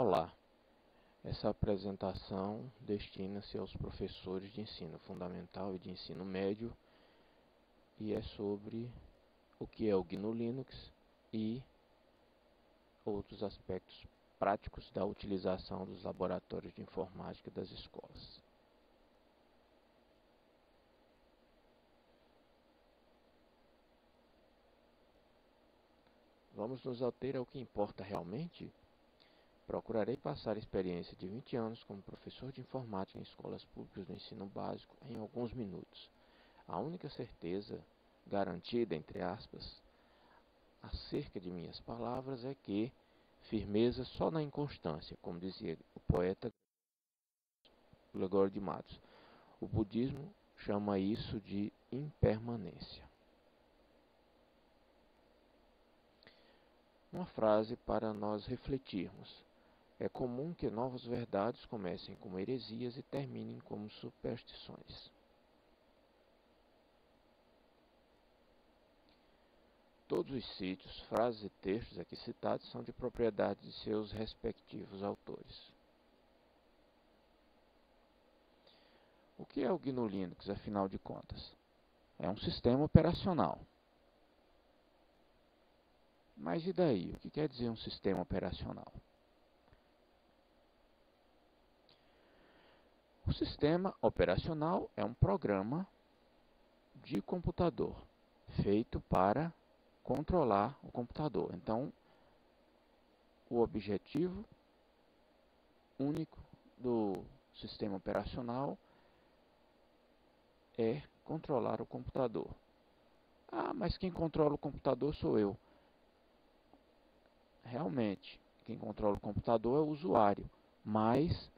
Olá, essa apresentação destina-se aos professores de ensino fundamental e de ensino médio e é sobre o que é o GNU Linux e outros aspectos práticos da utilização dos laboratórios de informática das escolas. Vamos nos ater ao que importa realmente? Procurarei passar a experiência de 20 anos como professor de informática em escolas públicas do ensino básico em alguns minutos. A única certeza, garantida entre aspas, acerca de minhas palavras é que firmeza só na inconstância, como dizia o poeta Gregório de Matos. O budismo chama isso de impermanência. Uma frase para nós refletirmos. É comum que novas verdades comecem como heresias e terminem como superstições. Todos os sítios, frases e textos aqui citados são de propriedade de seus respectivos autores. O que é o GNU Linux, afinal de contas? É um sistema operacional. Mas e daí? O que quer dizer um sistema operacional? O sistema operacional é um programa de computador feito para controlar o computador. Então, o objetivo único do sistema operacional é controlar o computador. Ah, mas quem controla o computador sou eu. Realmente, quem controla o computador é o usuário, mas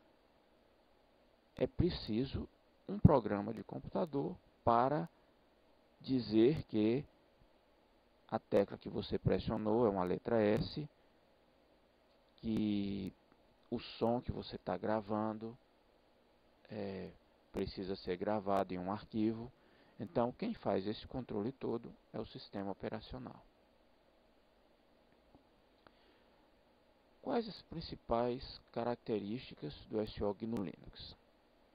é preciso um programa de computador para dizer que a tecla que você pressionou é uma letra S, que o som que você está gravando precisa ser gravado em um arquivo. Então, quem faz esse controle todo é o sistema operacional. Quais as principais características do SO GNU Linux?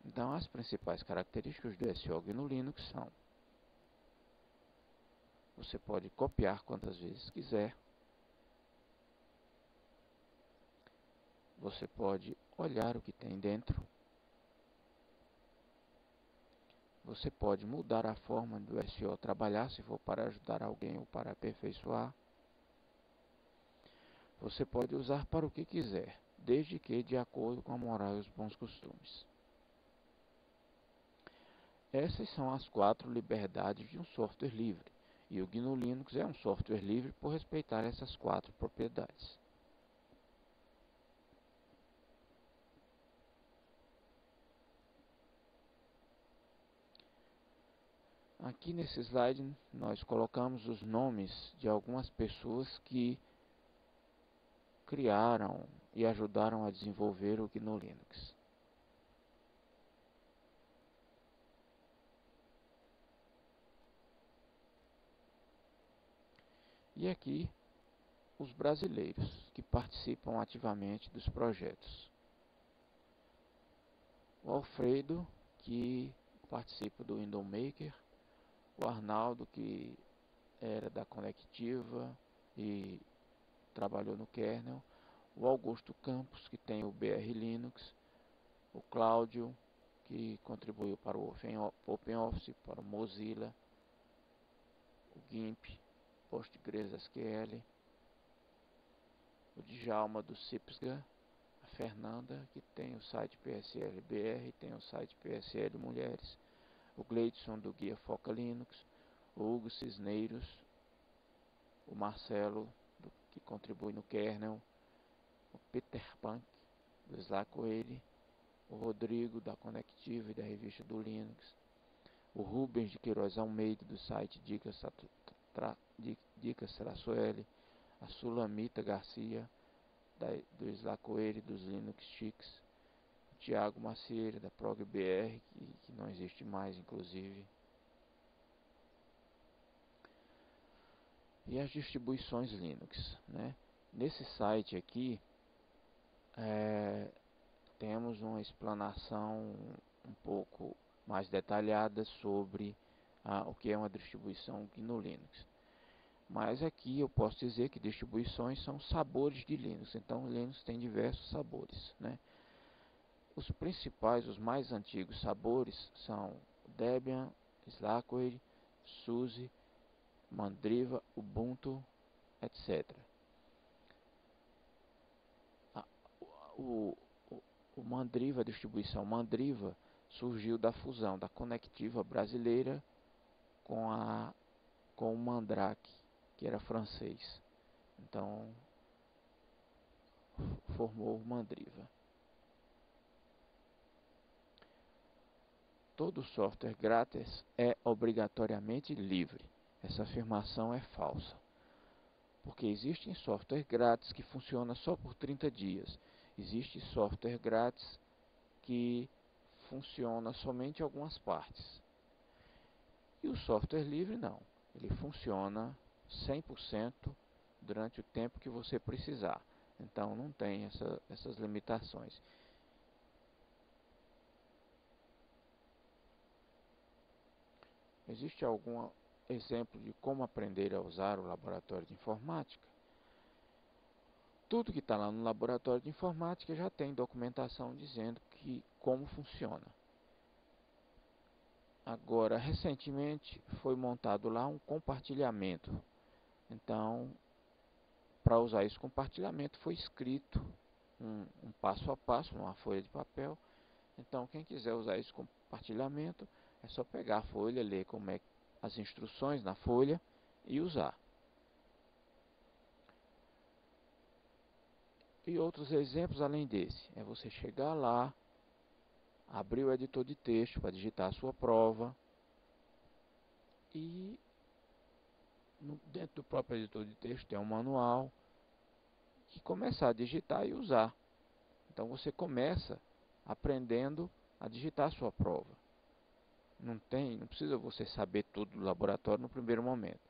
Então, as principais características do SO GNU Linux são: você pode copiar quantas vezes quiser, você pode olhar o que tem dentro, você pode mudar a forma do SO trabalhar se for para ajudar alguém ou para aperfeiçoar, você pode usar para o que quiser, desde que de acordo com a moral e os bons costumes. Essas são as 4 liberdades de um software livre, e o GNU Linux é um software livre por respeitar essas 4 propriedades. Aqui nesse slide nós colocamos os nomes de algumas pessoas que criaram e ajudaram a desenvolver o GNU Linux. E aqui os brasileiros que participam ativamente dos projetos. O Alfredo, que participa do Window Maker, o Arnaldo, que era da Conectiva e trabalhou no kernel, o Augusto Campos, que tem o BR Linux, o Cláudio, que contribuiu para o OpenOffice, para o Mozilla, o GIMP, PostgreSQL, o Djalma do Cipsga, a Fernanda, que tem o site PSL BR, tem o site PSL Mulheres, o Gleidson do Guia Foca Linux, o Hugo Cisneiros, o Marcelo, que contribui no kernel, o Peter Punk, do Slackware, o Rodrigo, da Conectiva e da revista do Linux, o Rubens de Queiroz Almeida, do site Dicas-L, a Sulamita Garcia, do Slackware e dos Linux Chics, o Thiago Macieira, da ProgBR, que não existe mais, inclusive, e as distribuições Linux, né? Nesse site aqui, é, temos uma explanação um pouco mais detalhada sobre o que é uma distribuição GNU Linux. Mas aqui eu posso dizer que distribuições são sabores de Linux. Então Linux tem diversos sabores, né? Os principais, os mais antigos sabores são Debian, Slackware, SUSE, Mandriva, Ubuntu, etc. O, o Mandriva, a distribuição Mandriva, surgiu da fusão da Conectiva brasileira com o Mandrake, que era francês. Então, formou o Mandriva. Todo software grátis é obrigatoriamente livre. Essa afirmação é falsa, porque existem software grátis que funciona só por 30 dias. Existe software grátis que funciona somente em algumas partes. E o software livre não. Ele funciona 100% durante o tempo que você precisar. Então não tem essas limitações. Existe algum exemplo de como aprender a usar o laboratório de informática? Tudo que está lá no laboratório de informática já tem documentação dizendo como funciona. Agora, recentemente foi montado lá um compartilhamento. Então, para usar esse compartilhamento foi escrito um passo a passo numa folha de papel. Então, quem quiser usar esse compartilhamento é só pegar a folha, ler como é as instruções na folha e usar. E outros exemplos além desse, é você chegar lá, abrir o editor de texto para digitar a sua prova e dentro do próprio editor de texto tem um manual que começar a digitar e usar. Então você começa aprendendo a digitar a sua prova. Não precisa você saber tudo do laboratório no primeiro momento.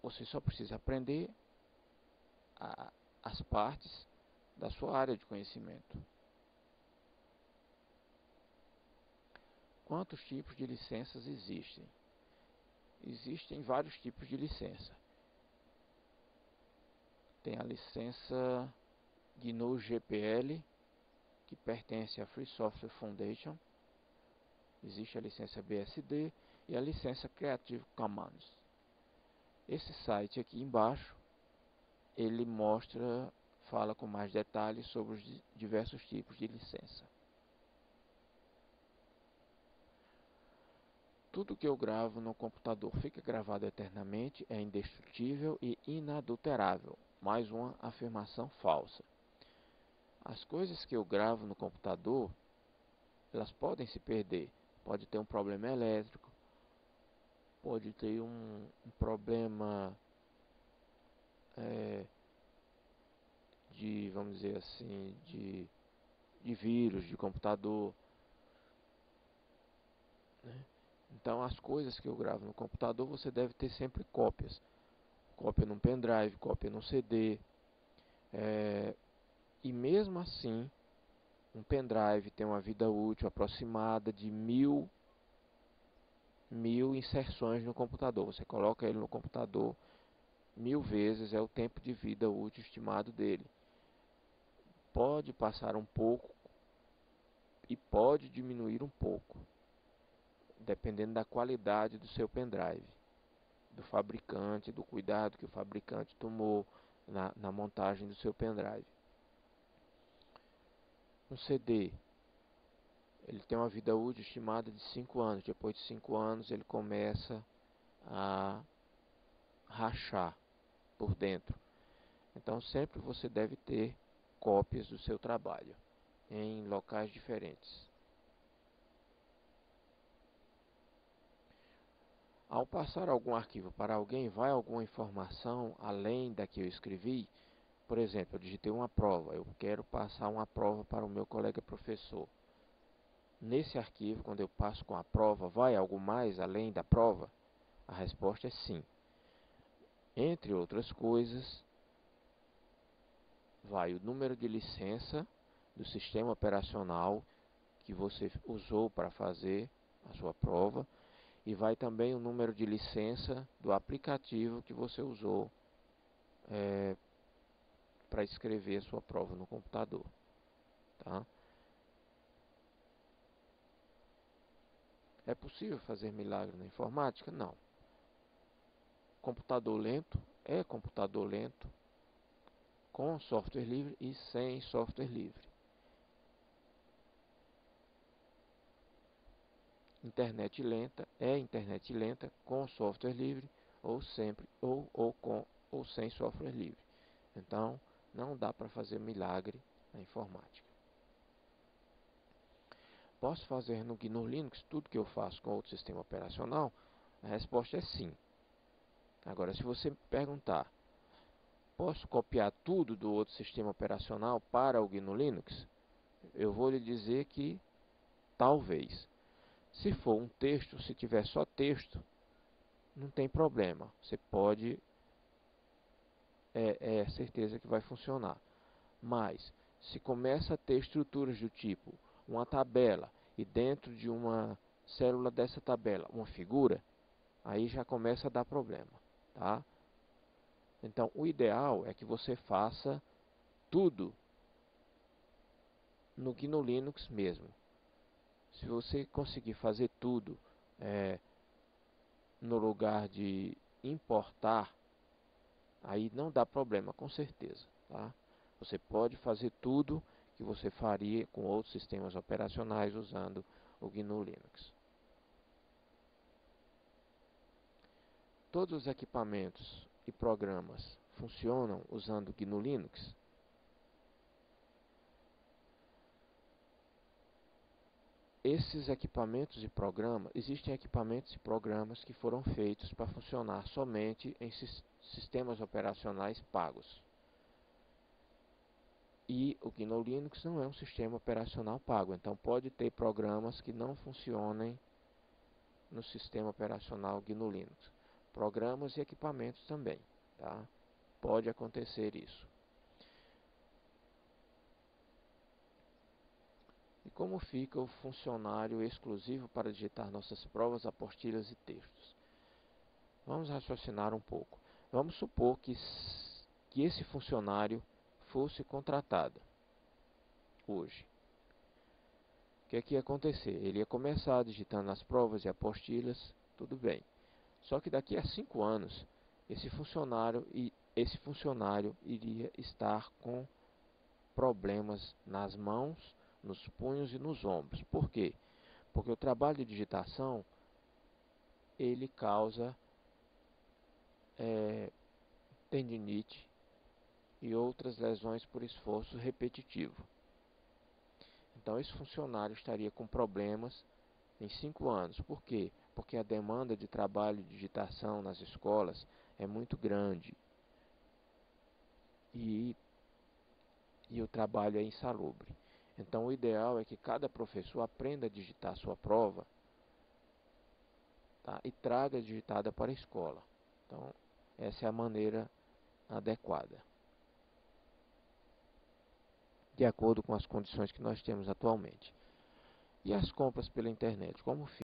Você só precisa aprender as partes da sua área de conhecimento. Quantos tipos de licenças existem? Existem vários tipos de licença. Tem a licença GNU GPL, que pertence à Free Software Foundation. Existe a licença BSD e a licença Creative Commons. Esse site aqui embaixo, ele fala com mais detalhes sobre os diversos tipos de licença. Tudo que eu gravo no computador fica gravado eternamente, é indestrutível e inadulterável. Mais uma afirmação falsa. As coisas que eu gravo no computador, elas podem se perder. Pode ter um problema elétrico, pode ter um problema vamos dizer assim, de vírus de computador, né? Então as coisas que eu gravo no computador você deve ter sempre cópias. Cópia num pendrive, cópia num CD. E mesmo assim, um pendrive tem uma vida útil aproximada de mil inserções no computador. Você coloca ele no computador 1000 vezes, é o tempo de vida útil estimado dele. Pode passar um pouco e pode diminuir um pouco, dependendo da qualidade do seu pendrive, do fabricante, do cuidado que o fabricante tomou na montagem do seu pendrive. Um CD, ele tem uma vida útil estimada de 5 anos. Depois de 5 anos ele começa a rachar por dentro. Então sempre você deve ter cópias do seu trabalho em locais diferentes. Ao passar algum arquivo para alguém, vai alguma informação além da que eu escrevi? Por exemplo, eu digitei uma prova, eu quero passar uma prova para o meu colega professor. Nesse arquivo, quando eu passo com a prova, vai algo mais além da prova? A resposta é sim. Entre outras coisas, vai o número de licença do sistema operacional que você usou para fazer a sua prova, e vai também o número de licença do aplicativo que você usou para escrever a sua prova no computador. Tá? É possível fazer milagre na informática? Não. Computador lento é computador lento com software livre e sem software livre. Internet lenta é internet lenta com software livre ou sempre ou sem software livre. Então, não dá para fazer milagre na informática. Posso fazer no GNU Linux tudo que eu faço com outro sistema operacional? A resposta é sim. Agora, se você me perguntar, posso copiar tudo do outro sistema operacional para o GNU Linux? Eu vou lhe dizer que talvez. Se for um texto, se tiver só texto, não tem problema. Você pode, é certeza que vai funcionar. Mas, se começa a ter estruturas do tipo uma tabela e dentro de uma célula dessa tabela uma figura, aí já começa a dar problema, tá? Então, o ideal é que você faça tudo no GNU Linux mesmo. Se você conseguir fazer tudo no lugar de importar, aí não dá problema, com certeza, tá? Você pode fazer tudo que você faria com outros sistemas operacionais usando o GNU Linux. Todos os equipamentos e programas funcionam usando o GNU Linux? Esses equipamentos e programas, existem equipamentos e programas que foram feitos para funcionar somente em sistemas operacionais pagos. E o GNU Linux não é um sistema operacional pago, então pode ter programas que não funcionem no sistema operacional GNU Linux. Programas e equipamentos também, tá? Pode acontecer isso. E como fica o funcionário exclusivo para digitar nossas provas, apostilas e textos? Vamos raciocinar um pouco. Vamos supor que esse funcionário fosse contratado hoje. O que é que ia acontecer? Ele ia começar digitando as provas e apostilas, tudo bem. Só que daqui a 5 anos, esse funcionário iria estar com problemas nas mãos, nos punhos e nos ombros. Por quê? Porque o trabalho de digitação, ele causa tendinite e outras lesões por esforço repetitivo. Então esse funcionário estaria com problemas em 5 anos. Por quê? Porque a demanda de trabalho de digitação nas escolas é muito grande e o trabalho é insalubre. Então o ideal é que cada professor aprenda a digitar a sua prova, tá? E traga digitada para a escola. Então essa é a maneira adequada, de acordo com as condições que nós temos atualmente. E as compras pela internet, como fica?